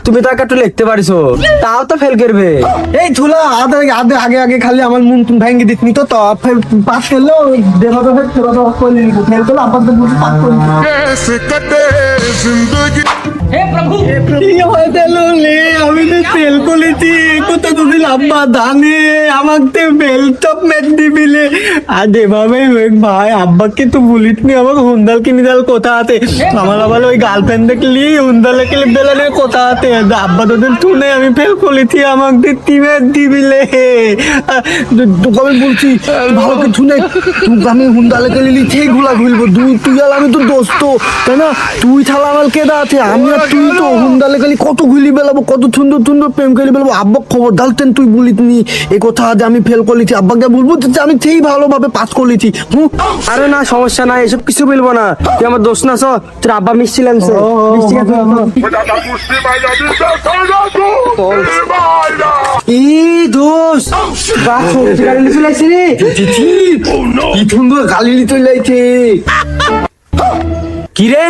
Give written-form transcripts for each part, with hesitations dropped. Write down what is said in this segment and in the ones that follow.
তুমি তো একটু লিখতে পারিছো, তাও তো ফেল করবে। এই থুলা আগে আগে আগে খালি আমার মন তুমি ভেঙে দিতনি তো পাস করলো দেবাদা করে ফেল করলো আব্বা তো পাস করলো। আমি তো ফেল করেছি কত তুমি আব্বা জানে আমাকে বেল টপ মেট দিবিলে আর এভাবে ভাই আব্বাকে তো বলিতনি আমাকে হুন্দাল কিনে দাল কোথা আছে আমার আবার ওই গার্লফ্রেন্ড দেখলি হুন্দালে কেলে বেলানে কোথা আছে আব্বা তোদের শুনে আমি ফেল করেছি আমাকে টিমে দিবিলে তোকে আমি বলছি ভালো করে শুনে তুই আমি হুন্দালে কেলে লিখে গুলা ঘুরবো তুই আর আমি তো দোস্ত তাই না তুই থালা আমার কেদা আছে আমি আর তুই তো হুন্দালে কালি কত গুলি বেলাবো কত সুন্দর সুন্দর প্রেম খেলি বেলাবো আব্বা খবর ডালতেন তুই বলিতনি এই কথা যে আমি ফেল করেছি আব্বাকে বলবো যে আমি সেই ভালোভাবে পাস করেছি। আরে না সমস্যা নাই, এসব কিছু বলবো না, তুই আমার দোষ না। তোর আব্বা মিষ্টি লাগছে, মিষ্টি এই দোষ কি সুন্দর গালি চলে যাইছে। কি রে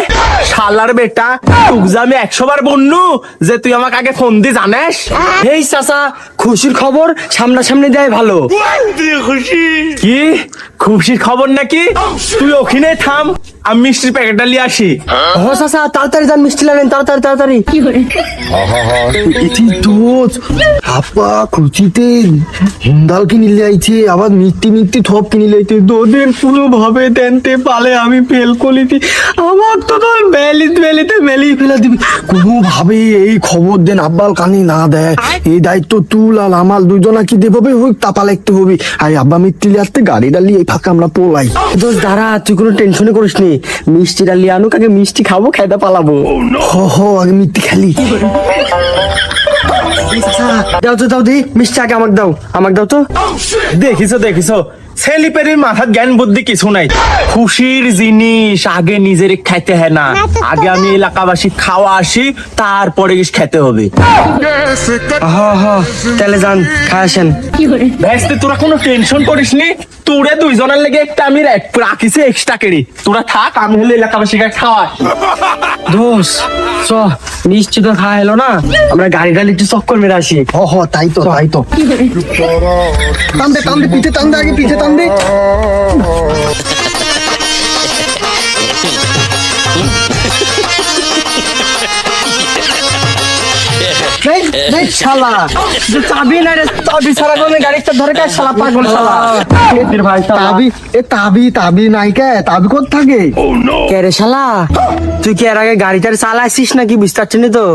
শালার বেটা, তুই আমি 100 বার বলনু যে তুই আমাকে আগে ফোন দি জানিস। এই চাচা, খুশির খবর সামনাসামনি দেয় ভালো। কি খুশির খবর নাকি? তুই ওখানে থাম, আমি মিষ্টির প্যাকেটটা নিয়ে আসি। ও চাচা তাড়াতাড়ি যান, মিষ্টি লাগেন তাড়াতাড়ি। দোষ আপা খুশিতে হুন্দাল কিনে লাইছে আবার মিষ্টি থপ কিনে লাইছে দুদিন পুরো ভাবে দেনতে পালে আমি ফেল করেছি আমার তো তোর বেলিতে মেলি ফেলে দিবি কোনো ভাবে এই খবর দেন আব্বাল কানি না দেয় এই দায়িত্ব তুল আর আমার দুজনা কি দেবে ওই তাপা লিখতে হবে আর আব্বা মিষ্টি লিয়াতে গাড়ি ডালি এই ফাঁকা আমরা পোলাই। দোষ দাঁড়া, তুই কোনো টেনশনে করিস নি, মিষ্টি ডালি আনুক, আগে মিষ্টি খাবো, খাইতে পালাবো। আগে মিষ্টি খালি দাও দি মিষ্টি আগে আমাকে দাও তো। দেখিছো ছেলিপেরির মাথার জ্ঞান বুদ্ধি কিছু নাই। খুশির জিনিস আগে নিজের খাইতে হয় না, আগে আমি এলাকাবাসী খাওয়া আসি তারপরে খেতে হবে। তাহলে যান খাই আসেন। ভেস্তে তোরা কোনো টেনশন করিস নি, তোরা দুইজনের লেগে একটা আমি রাখিছি এক্সট্রা কেড়ি, তোরা থাক, আমি হলে এলাকাবাসীকে খাওয়া। দোষ চ মিষ্টি তো খাওয়া এলো না, আমরা গাড়ি ডালি একটু চক্কর মেরে আসি। তাই তো টানদে পিঠে টানদে আগে পিঠে টানদে শালা চাবি না রে, চাবি ছাড়া কোনো গাড়িটা ধরে কে শালা পাগল শালা। ভাই তাবি নাই কে তাবি কোথা থাকে কে রে শালা, তুই কি এর আগে গাড়িটার চালাইছিস নাকি বুঝতে পারছিস তো?